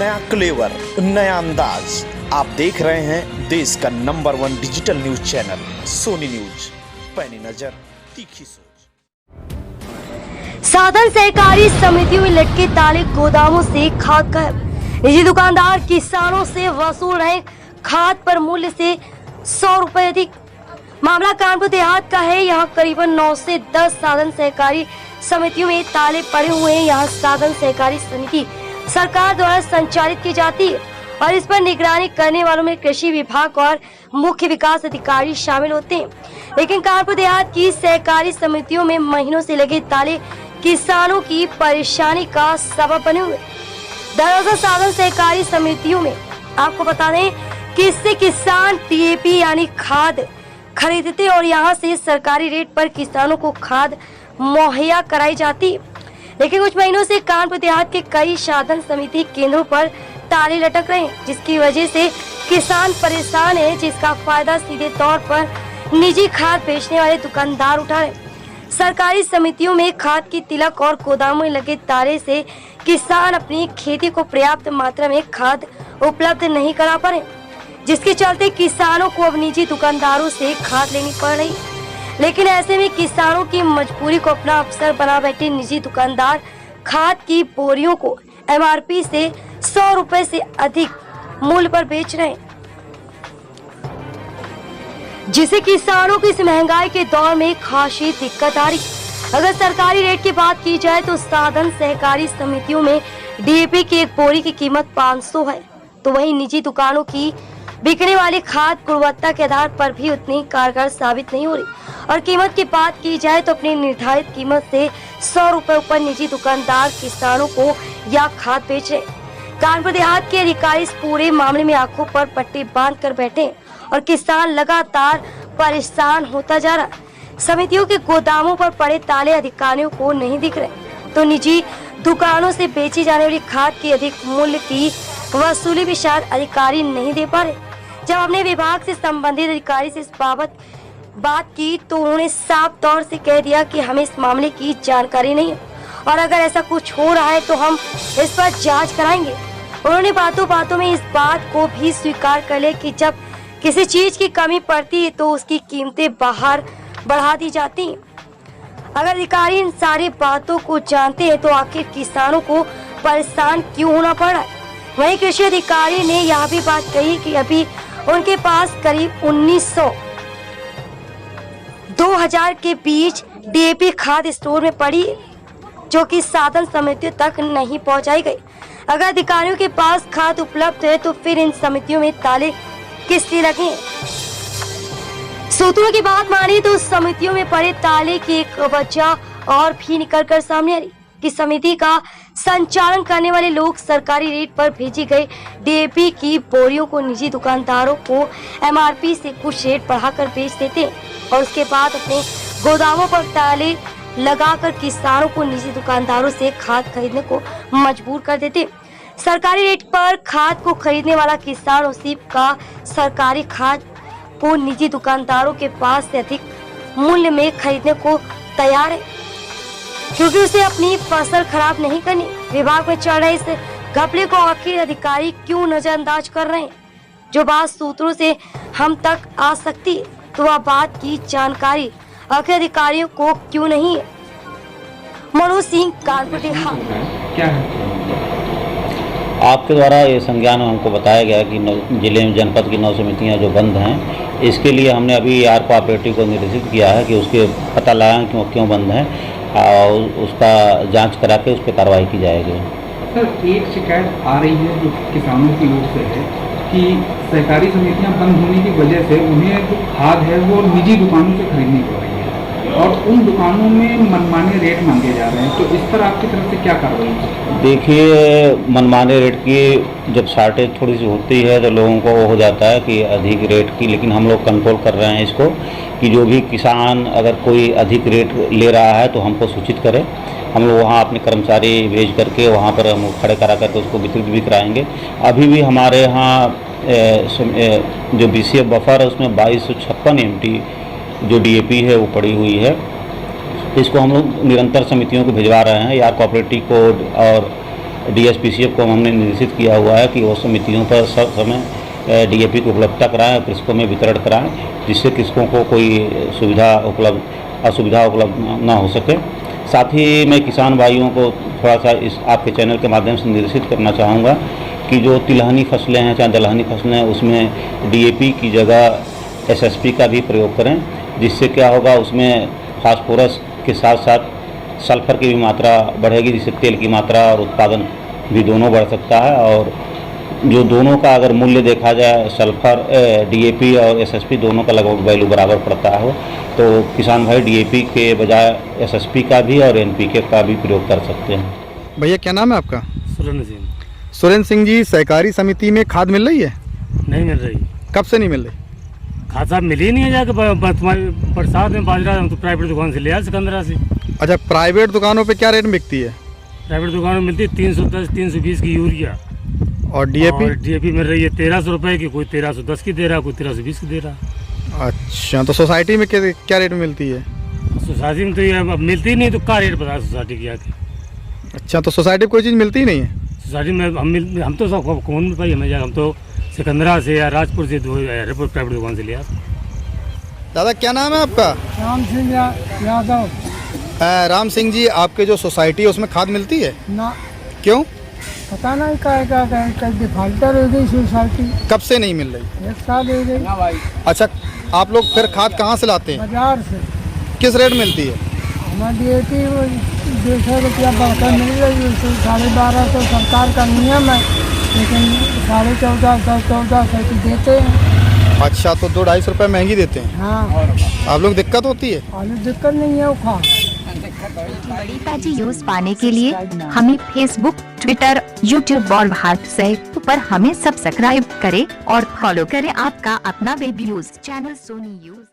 नया क्लेवर, नया अंदाज। आप देख रहे हैं देश का number 1 digital news channel Sony news. पैनी नजर, तीखी सोच। साधन सहकारी समितियों में लटके ताले, गोदामों से खाद गायब। निजी दुकानदार किसानों से वसूल रहे खाद पर मूल्य से 100 रुपए अधिक। मामला कानपुर देहात का है। यहाँ करीबन 9 से 10 साधन सहकारी समितियों में ताले पड़े हुए हैं। यहाँ साधन सहकारी समिति सरकार द्वारा संचालित की जाती है और इस पर निगरानी करने वालों में कृषि विभाग और मुख्य विकास अधिकारी शामिल होते हैं। लेकिन कानपुर देहात की सहकारी समितियों में महीनों से लगे ताले किसानों की परेशानी का सबब बने हुए। दरअसल साधन सहकारी समितियों में आपको बता दें कि इससे किसान DAP यानी खाद खरीदते और यहाँ से सरकारी रेट पर किसानों को खाद मुहैया कराई जाती है। लेकिन कुछ महीनों से कानपुर देहात के कई साधन समिति केंद्रों पर ताले लटक रहे हैं, जिसकी वजह से किसान परेशान है, जिसका फायदा सीधे तौर पर निजी खाद बेचने वाले दुकानदार उठा रहे हैं। सरकारी समितियों में खाद की तिलक और गोदामों में लगे ताले से किसान अपनी खेती को पर्याप्त मात्रा में खाद उपलब्ध नहीं करा पा रहे, जिसके चलते किसानों को अब निजी दुकानदारों से खाद लेनी पड़ रही। लेकिन ऐसे में किसानों की मजबूरी को अपना अवसर बना बैठे निजी दुकानदार खाद की बोरियों को MRP से 100 रुपए से अधिक मूल्य पर बेच रहे हैं, जिसे किसानों की इस महंगाई के दौर में खासी दिक्कत आ रही। अगर सरकारी रेट की बात की जाए तो साधन सहकारी समितियों में DAP की एक बोरी की कीमत 500 है, तो वहीं निजी दुकानों की बिकने वाली खाद गुणवत्ता के आधार पर भी उतनी कारगर साबित नहीं हो रही। और कीमत की बात की जाए तो अपनी निर्धारित कीमत से 100 रुपए ऊपर निजी दुकानदार किसानों को या खाद बेच रहे। कानपुर देहात के अधिकारी इस पूरे मामले में आंखों पर पट्टी बांध कर बैठे और किसान लगातार परेशान होता जा रहा। समितियों के गोदामों पर पड़े ताले अधिकारियों को नहीं दिख रहे, तो निजी दुकानों से बेची जाने वाली खाद की अधिक मूल्य की वसूली भी शायद अधिकारी नहीं दे पा रहे। जब अपने विभाग से संबंधित अधिकारी से इस बाबत बात की तो उन्होंने साफ तौर से कह दिया कि हमें इस मामले की जानकारी नहीं है और अगर ऐसा कुछ हो रहा है तो हम इस पर जांच कराएंगे। उन्होंने बातों बातों में इस बात को भी स्वीकार कर लिया कि जब किसी चीज की कमी पड़ती है तो उसकी कीमतें बाहर बढ़ा दी जाती हैं। अगर अधिकारी इन सारी बातों को जानते हैं तो आखिर किसानों को परेशान क्यों होना पड़ रहा है। वहीं कृषि अधिकारी ने यह भी बात कही कि अभी उनके पास करीब 1900-2000 के बीच DAP खाद स्टोर में पड़ी है, जो कि साधन समितियों तक नहीं पहुंचाई गई। अगर अधिकारियों के पास खाद उपलब्ध है तो फिर इन समितियों में ताले किस लिए लगे? सूत्रों की बात मानी तो समितियों में पड़े ताले की एक वजह और भी निकल कर सामने आ रही कि समिति का संचालन करने वाले लोग सरकारी रेट पर भेजी गई DAP की बोरियों को निजी दुकानदारों को MRP से कुछ रेट बढ़ाकर बेच देते और उसके बाद अपने गोदामों पर ताले लगाकर किसानों को निजी दुकानदारों से खाद खरीदने को मजबूर कर देते। सरकारी रेट पर खाद को खरीदने वाला किसान उसी का सरकारी खाद को निजी दुकानदारों के पास से अधिक मूल्य में खरीदने को तैयार है, क्योंकि उसे अपनी फसल खराब नहीं करनी। विभाग में चल रहे इस घपले को आखिर अधिकारी क्यों नजरअंदाज कर रहे हैं? जो बात सूत्रों से हम तक आ सकती है तो वह बात की जानकारी आखिर अधिकारियों को क्यों नहीं है? मनोज सिंह, कानपुर देहात। क्या है आपके द्वारा ये संज्ञान हमको बताया गया कि जिले में जनपद की 9 समितियाँ जो बंद हैं, इसके लिए हमने अभी AR कोऑपरेटिव को निर्देशित किया है कि उसके पता लगाएं क्यों बंद हैं और उसका जांच करा के उस पर कार्रवाई की जाएगी। सर, एक शिकायत आ रही है जो किसानों की ओर से है कि सहकारी समितियां बंद होने की वजह से उन्हें जो खाद है वो निजी दुकानों से खरीदनी पड़ रही है और उन दुकानों में मनमाने रेट मांगे जा रहे हैं, तो इस पर आपकी तरफ से क्या कार्रवाई है? देखिए, मनमाने रेट की जब शॉर्टेज थोड़ी सी होती है तो लोगों को हो जाता है कि अधिक रेट की, लेकिन हम लोग कंट्रोल कर रहे हैं इसको कि जो भी किसान अगर कोई अधिक रेट ले रहा है तो हमको सूचित करें। हम लोग वहाँ अपने कर्मचारी भेज करके वहाँ पर हम खड़े करा करके उसको वितरित भी कराएंगे। अभी भी हमारे यहाँ जो BCF बफर है उसमें 2256 MT जो DAP है वो पड़ी हुई है। इसको हम लोग निरंतर समितियों को भिजवा रहे हैं। AR कोऑपरेटिव को और DSPCF को हमने निर्देशित किया हुआ है कि वो समितियों पर सब समय DAP की उपलब्धता कराएं और कृषकों में वितरण कराएं, जिससे कृषकों को कोई असुविधा उपलब्ध ना हो सके। साथ ही मैं किसान भाइयों को थोड़ा सा इस आपके चैनल के माध्यम से निर्देशित करना चाहूँगा कि जो तिलहनी फसलें हैं, चाहे दलहनी फसलें हैं, उसमें DAP की जगह SSP का भी प्रयोग करें, जिससे क्या होगा, उसमें फास्फोरस के साथ साथ सल्फर की भी मात्रा बढ़ेगी, जिससे तेल की मात्रा और उत्पादन भी दोनों बढ़ सकता है। और जो दोनों का अगर मूल्य देखा जाए, सल्फर DAP और SSP दोनों का लगभग वैल्यू बराबर पड़ता है, तो किसान भाई DAP के बजाय SSP का भी और NPK का भी प्रयोग कर सकते हैं। भैया क्या नाम है आपका? सुरेंद्र सिंह। सुरेंद्र सिंह जी, सहकारी समिति में खाद मिल रही है? नहीं मिल रही। कब से नहीं मिल रही? खाद साहब मिली ही नहीं है, जाके तुम्हारी बरसात में बाजरा हम तो प्राइवेट दुकान से ले आए सिकंदरा से। अच्छा, प्राइवेट दुकानों पे क्या रेट में बिकती है? प्राइवेट दुकानों में मिलती है 310 320 की यूरिया, और DAP मिल रही है 1300 रुपये की, कोई 1310 की दे रहा, कोई 1320 की दे रहा। अच्छा, तो सोसाइटी में क्या रेट में मिलती है? सोसाइटी में तो ये अब मिलती ही नहीं, तो क्या रेट बता सोसाइटी की आके। अच्छा, तो सोसाइटी में कोई चीज़ मिलती ही नहीं है? सोसाइटी में हम तो सब कौन में पाई हमें जाकर, हम तो सिकंदरा से या राजपुर से एयरपोर्ट प्राइवेट दुकान से लिया। दादा क्या नाम है आपका? राम सिंह यादव। राम सिंह जी, आपके जो सोसाइटी है उसमें खाद मिलती है? ना, क्यों? पता नहीं क्या डिफाल्टर हो गई सोसाइटी। कब से नहीं मिल रही? 1 साल हो गई। अच्छा, आप लोग फिर खाद कहाँ से लाते हैं? बाजार से। किस रेट मिलती है? हमारी DAP 200 रुपया बढ़कर मिल रही है, 1250 सरकार का नियम है, लेकिन 1450 की देते हैं। अच्छा, तो 2-250 रुपये महंगी देते हैं। हाँ, आप लोग दिक्कत होती है? आलू दिक्कत नहीं है, वो खा। बड़ी ताजी न्यूज पाने के लिए हमें फेसबुक, ट्विटर, यूट्यूब और व्हाट्सएप पर हमें सब्सक्राइब करें और फॉलो करें आपका अपना web news channel Sony news.